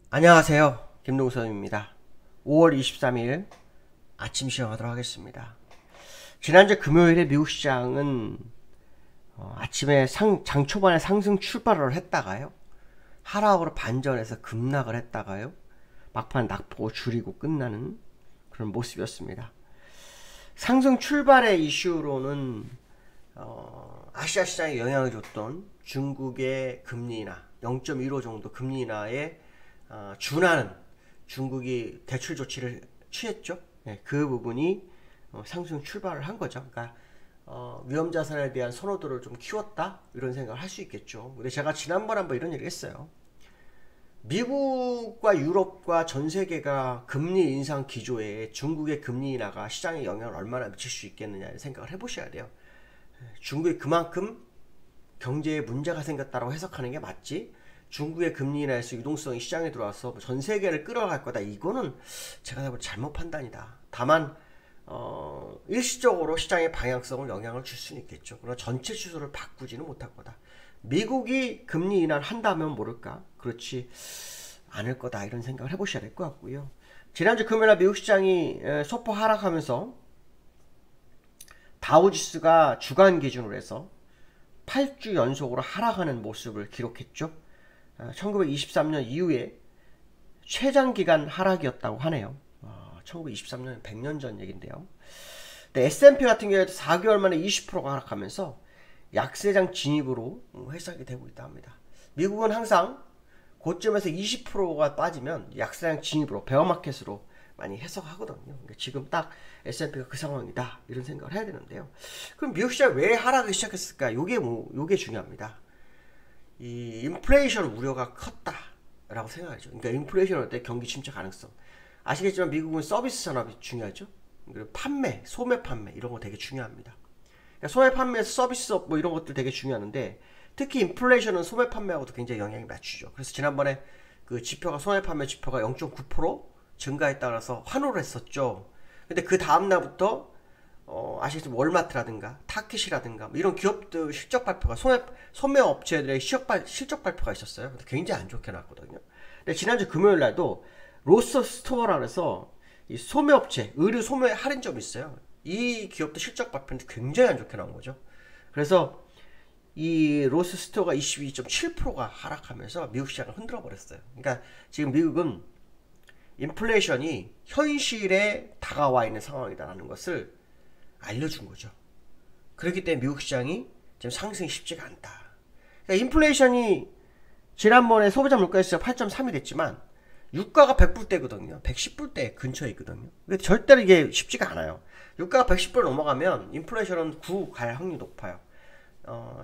안녕하세요. 김동선입니다. 5월 23일 아침 시험하도록 하겠습니다. 지난주 금요일에 미국 시장은 아침에 장 초반에 상승 출발을 했다가요, 하락으로 반전해서 급락을 했다가요, 막판 낙폭을 줄이고 끝나는 그런 모습이었습니다. 상승 출발의 이슈로는 아시아 시장에 영향을 줬던 중국의 금리 인하 0.15 정도 금리 인하에 준하는 중국이 대출 조치를 취했죠. 네, 그 부분이 상승 출발을 한 거죠. 그러니까 위험 자산에 대한 선호도를 좀 키웠다, 이런 생각을 할 수 있겠죠. 근데 제가 지난번에 한번 이런 얘기를 했어요. 미국과 유럽과 전 세계가 금리 인상 기조에 중국의 금리 인하가 시장에 영향을 얼마나 미칠 수 있겠느냐는 생각을 해보셔야 돼요. 중국이 그만큼 경제에 문제가 생겼다고 해석하는 게 맞지, 중국의 금리 인하에서 유동성이 시장에 들어와서 전 세계를 끌어갈 거다, 이거는 제가 볼 잘못 판단이다. 다만 일시적으로 시장의 방향성을 영향을 줄 수는 있겠죠. 그러나 전체 추세를 바꾸지는 못할 거다. 미국이 금리 인하를 한다면 모를까, 그렇지 않을 거다, 이런 생각을 해보셔야 될 것 같고요. 지난주 금요일날 미국 시장이 소폭 하락하면서 다우지수가 주간 기준으로 해서 8주 연속으로 하락하는 모습을 기록했죠. 1923년 이후에 최장기간 하락이었다고 하네요. 1923년 100년 전 얘긴데요. 근데 S&P 같은 경우에도 4개월 만에 20%가 하락하면서 약세장 진입으로 해석이 되고 있다 합니다. 미국은 항상 고점에서 20%가 빠지면 약세장 진입으로, 베어마켓으로 많이 해석하거든요. 그러니까 지금 딱 S&P가 그 상황이다, 이런 생각을 해야 되는데요. 그럼 미국 시장 왜 하락을 시작했을까? 요게 중요합니다. 이 인플레이션 우려가 컸다라고 생각하죠. 그러니까 인플레이션 올 때 경기 침체 가능성. 아시겠지만 미국은 서비스 산업이 중요하죠. 그리고 판매, 소매 판매, 이런 거 되게 중요합니다. 그러니까 소매 판매에서 서비스업 뭐 이런 것들 되게 중요한데, 특히 인플레이션은 소매 판매하고도 굉장히 영향이 맞추죠. 그래서 지난번에 그 지표가, 소매 판매 지표가 0.9% 증가했다 그래서 환호를 했었죠. 근데 그 다음날부터 아시겠지만 월마트라든가 타켓이라든가 뭐 이런 기업들 실적 발표가, 소매 업체들의 실적 발표가 있었어요. 근데 굉장히 안 좋게 나왔거든요. 근데 지난주 금요일 날도 로서 스토어라 그래서 이 소매 업체, 의류 소매 할인점이 있어요. 이 기업도 실적 발표인데 굉장히 안 좋게 나온 거죠. 그래서 이 로스 스토어가 22.7%가 하락하면서 미국 시장을 흔들어 버렸어요. 그러니까 지금 미국은 인플레이션이 현실에 다가와 있는 상황이다라는 것을 알려준 거죠. 그렇기 때문에 미국 시장이 지금 상승이 쉽지가 않다. 그러니까 인플레이션이 지난번에 소비자 물가지수가 8.3이 됐지만 유가가 100불대거든요. 110불대 근처에 있거든요. 근데 절대로 이게 쉽지가 않아요. 유가가 110불 넘어가면 인플레이션은 9 갈 확률이 높아요.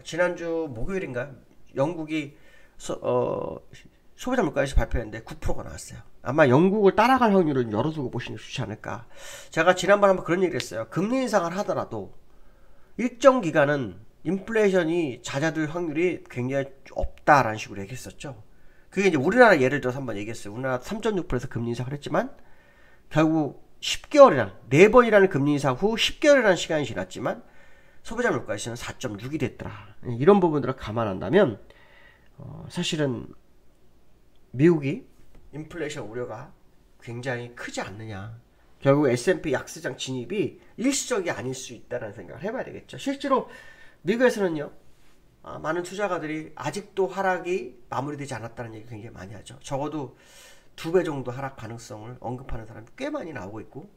지난주 목요일인가요? 영국이 소비자 물가지수 발표했는데 9%가 나왔어요. 아마 영국을 따라갈 확률은 열어두고 보시는 게 좋지 않을까. 제가 지난번에 한번 그런 얘기를 했어요. 금리 인상을 하더라도 일정 기간은 인플레이션이 잦아들 확률이 굉장히 없다라는 식으로 얘기했었죠. 그게 이제 우리나라 예를 들어서 한번 얘기했어요. 우리나라 3.6%에서 금리 인상을 했지만 결국 10개월이란, 4번이라는 금리 인상 후 10개월이라는 시간이 지났지만 소비자 물가지수는 4.6이 됐더라. 이런 부분들을 감안한다면 사실은 미국이 인플레이션 우려가 굉장히 크지 않느냐. 결국 S&P 약세장 진입이 일시적이 아닐 수 있다는 생각을 해봐야 되겠죠. 실제로 미국에서는요, 많은 투자가들이 아직도 하락이 마무리되지 않았다는 얘기 굉장히 많이 하죠. 적어도 2배 정도 하락 가능성을 언급하는 사람이 꽤 많이 나오고 있고,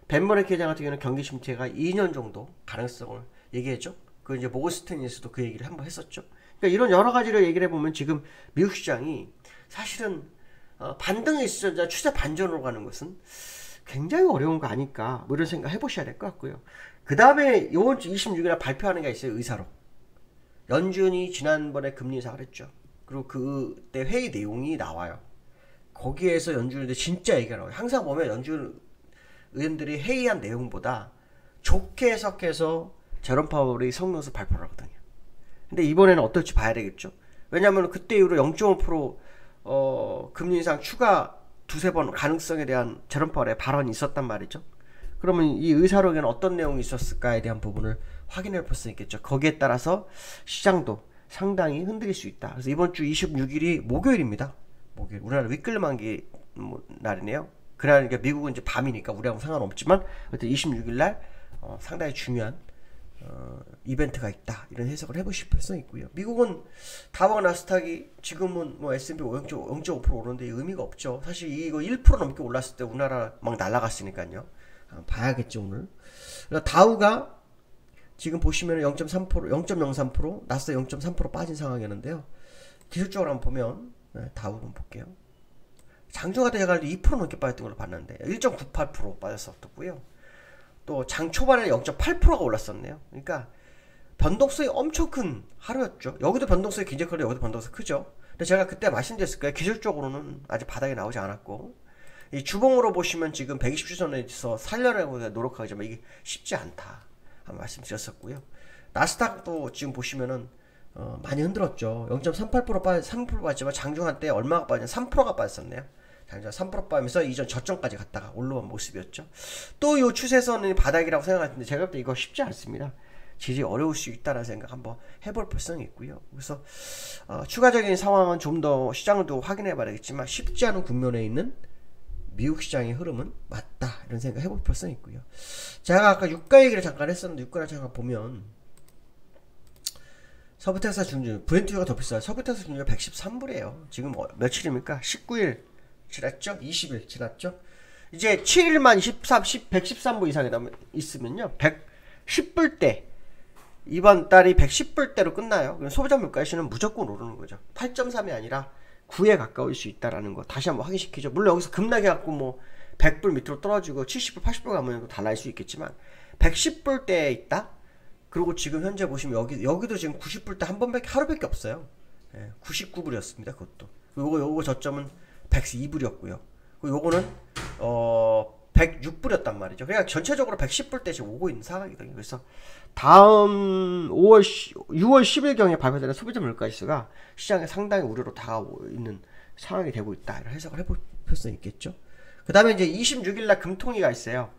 벤버랭크 회장 같은 경우는 경기 침체가 2년 정도 가능성을 얘기했죠. 그 이제 모건 스탠리에서도 그 얘기를 한번 했었죠. 그러니까 이런 여러 가지를 얘기를 해보면 지금 미국 시장이 사실은 반등에 있어서 추세 반전으로 가는 것은 굉장히 어려운 거 아닐까, 뭐 이런 생각 해보셔야 될 것 같고요. 그 다음에 이번 주 26일에 발표하는 게 있어요. 의사로 연준이 지난번에 금리 인상을 했죠. 그리고 그때 회의 내용이 나와요. 거기에서 연준인데 진짜 얘기가 나와요. 항상 보면 연준 의원들이 회의한 내용보다 좋게 해석해서 제롬 파월이 성명서 발표를 하거든요. 근데 이번에는 어떨지 봐야 되겠죠. 왜냐하면 그때 이후로 0.5% 금리 인상 추가 두세 번 가능성에 대한 제롬 파월의 발언이 있었단 말이죠. 그러면 이 의사록에는 어떤 내용이 있었을까에 대한 부분을 확인해 볼 수 있겠죠. 거기에 따라서 시장도 상당히 흔들릴 수 있다. 그래서 이번 주 26일이 목요일입니다. 목요일. 우리나라 윗끌만기 날이네요. 그날 미국은 이제 밤이니까 우리하고 상관없지만 그때 26일 날 상당히 중요한 이벤트가 있다, 이런 해석을 해보실 필요성이 있고요. 미국은 다우와 나스닥이 지금은 뭐 S&P 0.5% 오르는데 의미가 없죠. 사실 이거 1% 넘게 올랐을 때 우리나라 막 날아갔으니까요. 봐야겠죠 오늘. 다우가 지금 보시면 0.3%, 0.03%, 나스닥 0.3% 빠진 상황이었는데요. 기술적으로 한번 보면 다우 한번 볼게요. 장중가 때 제가 2% 넘게 빠졌던 걸로 봤는데 1.98% 빠졌었고요. 또 장 초반에 0.8%가 올랐었네요. 그러니까 변동성이 엄청 큰 하루였죠. 여기도 변동성이 굉장히 크고 여기도 변동성이 크죠. 근데 제가 그때 말씀드렸을 거예요. 기술적으로는 아직 바닥에 나오지 않았고, 이 주봉으로 보시면 지금 120주선에서 살려내고 노력하지만 이게 쉽지 않다 한 말씀드렸었고요. 나스닥도 지금 보시면은 많이 흔들었죠. 0.38% 빠졌, 3% 빠졌지만 장중한 때 얼마가 빠졌냐, 3%가 빠졌었네요. 장중 3% 빠지면서 이전 저점까지 갔다가 올라온 모습이었죠. 또 이 추세선이 바닥이라고 생각하는데 제가 볼 때 이거 쉽지 않습니다. 지지 어려울 수 있다는 생각 한번 해볼 필요성이 있고요. 그래서 추가적인 상황은 좀 더 시장도 확인해 봐야겠지만 쉽지 않은 국면에 있는 미국 시장의 흐름은 맞다, 이런 생각 해볼 필요성이 있고요. 제가 아까 유가 얘기를 잠깐 했었는데 유가를 잠깐 보면 서부 텍사스 중주 브렌트유가 더 비싸요. 서부 텍사스 중주가 113불이에요. 지금 며칠입니까? 19일 지났죠? 20일 지났죠? 이제 7일만 113불 이상이 있으면요 110불대, 이번 달이 110불대로 끝나요. 그럼 소비자 물가에서는 무조건 오르는 거죠. 8.3이 아니라 9에 가까울 수 있다라는 거 다시 한번 확인시키죠. 물론 여기서 급락해갖고 뭐 100불 밑으로 떨어지고 70불 80불 가면 달라질 수 있겠지만 110불대에 있다. 그리고 지금 현재 보시면 여기도 지금 90불대 한 번밖에, 하루밖에 없어요. 99불이었습니다. 그것도. 요거 저점은 102불이었고요. 요거는 106불이었단 말이죠. 그러니까 전체적으로 110불대 지금 오고 있는 상황이거든요. 그래서 다음 6월 10일경에 발표되는 소비자 물가지수가 시장에 상당히 우려로 다가오고 있는 상황이 되고 있다, 이런 해석을 해볼 필요성이 있겠죠. 그 다음에 이제 26일날 금통위가 있어요.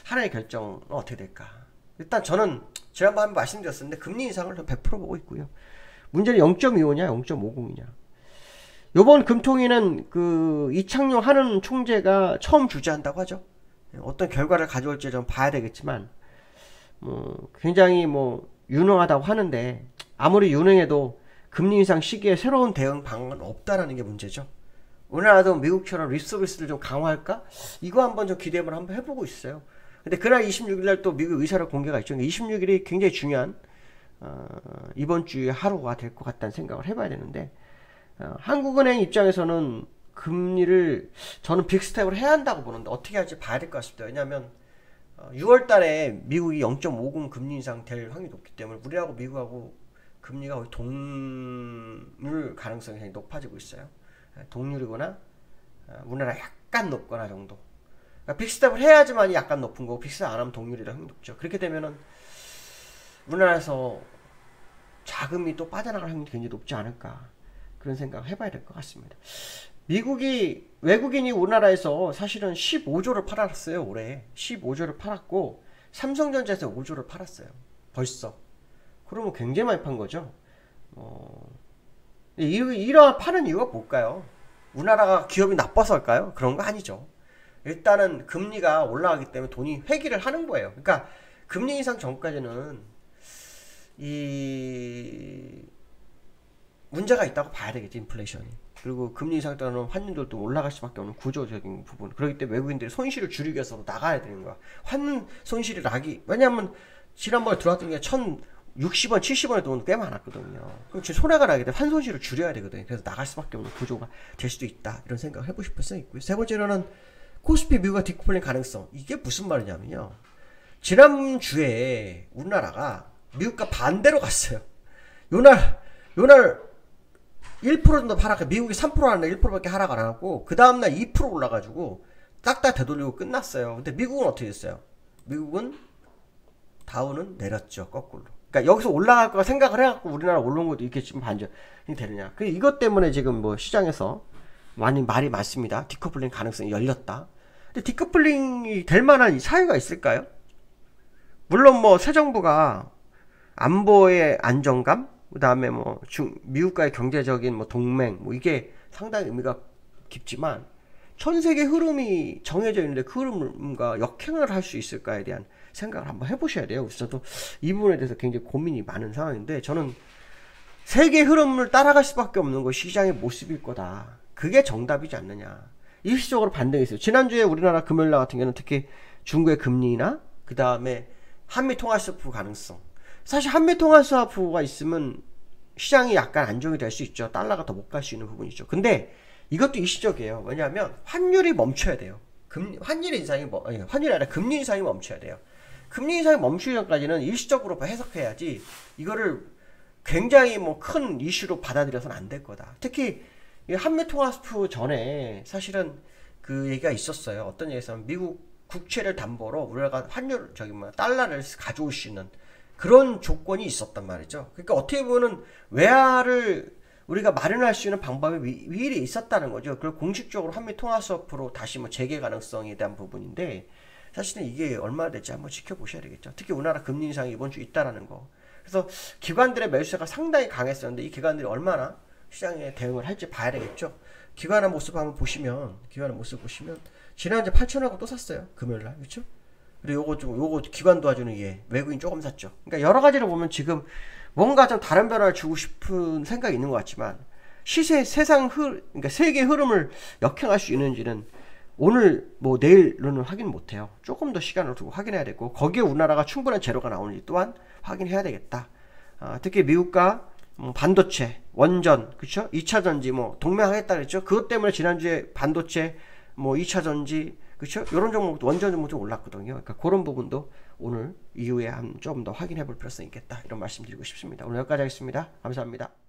하나의 결정은 어떻게 될까. 일단 저는 지난번에 한번 말씀드렸었는데 금리 인상을 100% 보고 있고요. 문제는 0.25냐 0.50이냐. 요번 금통위는 그 이창용 하는 총재가 처음 주재한다고 하죠. 어떤 결과를 가져올지 좀 봐야 되겠지만 굉장히 유능하다고 하는데, 아무리 유능해도 금리 인상 시기에 새로운 대응 방안은 없다라는 게 문제죠. 우리나라도 미국처럼 립서비스를 좀 강화할까? 이거 한번 좀 기대를 한번 해보고 있어요. 근데 그날 26일날 또 미국 의사를 공개가 있죠. 26일이 굉장히 중요한 이번 주의 하루가 될 것 같다는 생각을 해봐야 되는데, 한국은행 입장에서는 금리를 저는 빅스텝을 해야 한다고 보는데 어떻게 할지 봐야 될 것 같습니다. 왜냐하면 6월 달에 미국이 0.50 금리 인상 될 확률이 높기 때문에 우리하고 미국하고 금리가 거의 동률 가능성이 굉장히 높아지고 있어요. 동률이거나 우리나라 약간 높거나 정도. 그러니까 빅스텝을 해야지만 약간 높은 거고 빅스텝 안 하면 동률이라 확률이 높죠. 그렇게 되면은 우리나라에서 자금이 또 빠져나갈 확률이 굉장히 높지 않을까, 그런 생각을 해봐야 될 것 같습니다. 외국인이 우리나라에서 사실은 15조를 팔았어요. 올해 15조를 팔았고 삼성전자에서 5조를 팔았어요. 벌써. 그러면 굉장히 많이 판 거죠. 이러한 파는 이유가 뭘까요? 우리나라가 기업이 나빠서 할까요? 그런 거 아니죠. 일단은 금리가 올라가기 때문에 돈이 회귀를 하는 거예요. 그러니까 금리 인상 전까지는 문제가 있다고 봐야 되겠지, 인플레이션이. 그리고 금리 인상 때는 환율들도 올라갈 수밖에 없는 구조적인 부분. 그렇기 때문에 외국인들이 손실을 줄이기 위해서 나가야 되는 거야. 환 손실이 왜냐하면 지난번에 들어왔던 게 1,060원, 70원의 돈은 꽤 많았거든요. 그럼 지금 손해가 나게 되면 환 손실을 줄여야 되거든요. 그래서 나갈 수밖에 없는 구조가 될 수도 있다, 이런 생각을 해보실 필요성이 있고요. 세 번째로는 코스피 미국과 디코플링 가능성. 이게 무슨 말이냐면요, 지난주에 우리나라가 미국과 반대로 갔어요. 요날 1% 정도 하락, 미국이 3% 하는데 1%밖에 하락 안 하고 그 다음날 2% 올라가지고 딱딱 되돌리고 끝났어요. 근데 미국은 어떻게 됐어요? 미국은 다우는 내렸죠, 거꾸로. 그러니까 여기서 올라갈 거 생각을 해갖고 우리나라 올라온 것도 이렇게 지금 반전이 되느냐. 이것 때문에 지금 시장에서 많이 말이 많습니다. 디커플링 가능성이 열렸다. 근데 디커플링이 될 만한 사유가 있을까요? 물론 새 정부가 안보의 안정감, 그 다음에 미국과의 경제적인 동맹, 이게 상당히 의미가 깊지만 전 세계 흐름이 정해져 있는데 그 흐름과 역행을 할 수 있을까에 대한 생각을 한번 해보셔야 돼요. 그래서 저도 이 부분에 대해서 굉장히 고민이 많은 상황인데, 저는 세계 흐름을 따라갈 수밖에 없는 것이 시장의 모습일 거다. 그게 정답이지 않느냐. 일시적으로 반등이 있어요. 지난주에 우리나라 금요일날 같은 경우는 특히 중국의 금리나 그 다음에 한미 통화 스와프 가능성. 사실 한미 통화 스와프가 있으면 시장이 약간 안정이 될 수 있죠. 달러가 더 못 갈 수 있는 부분이죠. 근데 이것도 일시적이에요. 왜냐하면 환율이 멈춰야 돼요. 환율 인상이 환율이 아니라 금리 인상이 멈춰야 돼요. 금리 인상이 멈추기 전까지는 일시적으로 해석해야지 이거를 굉장히 뭐 큰 이슈로 받아들여서는 안 될 거다. 특히 한미 통화 스와프 전에 사실은 그 얘기가 있었어요. 어떤 얘기에서 미국 국채를 담보로 우리가 환율 달러를 가져올 수 있는 그런 조건이 있었단 말이죠. 그러니까 어떻게 보면은 외화를 우리가 마련할 수 있는 방법이 미리 있었다는 거죠. 그걸 공식적으로 한미 통화 스와프로 다시 뭐 재개 가능성에 대한 부분인데, 사실은 이게 얼마나 될지 한번 지켜보셔야 되겠죠. 특히 우리나라 금리 인상이 이번 주 있다라는 거. 그래서 기관들의 매수세가 상당히 강했었는데 이 기관들이 얼마나 시장에 대응을 할지 봐야 되겠죠. 기관의 모습 한번 보시면, 지난주에 8,000원하고 또 샀어요. 금요일날. 그렇죠? 그리고 요거 기관 도와주는 외국인 조금 샀죠. 그러니까 여러 가지로 보면 지금 뭔가 좀 다른 변화를 주고 싶은 생각이 있는 것 같지만, 그러니까 세계 흐름을 역행할 수 있는지는 오늘 뭐 내일로는 확인 못해요. 조금 더 시간을 두고 확인해야 되고, 거기에 우리나라가 충분한 재료가 나오는지 또한 확인해야 되겠다. 특히 미국과 반도체, 원전, 그렇죠? 2차 전지 뭐 동맹하겠다 그랬죠? 그것 때문에 지난주에 반도체, 뭐 2차 전지, 그렇죠? 이런 종목도 원전 종목 좀 올랐거든요. 그러니까 그런 부분도 오늘 이후에 좀 더 확인해 볼 필요성이 있겠다. 이런 말씀 드리고 싶습니다. 오늘 여기까지 하겠습니다. 감사합니다.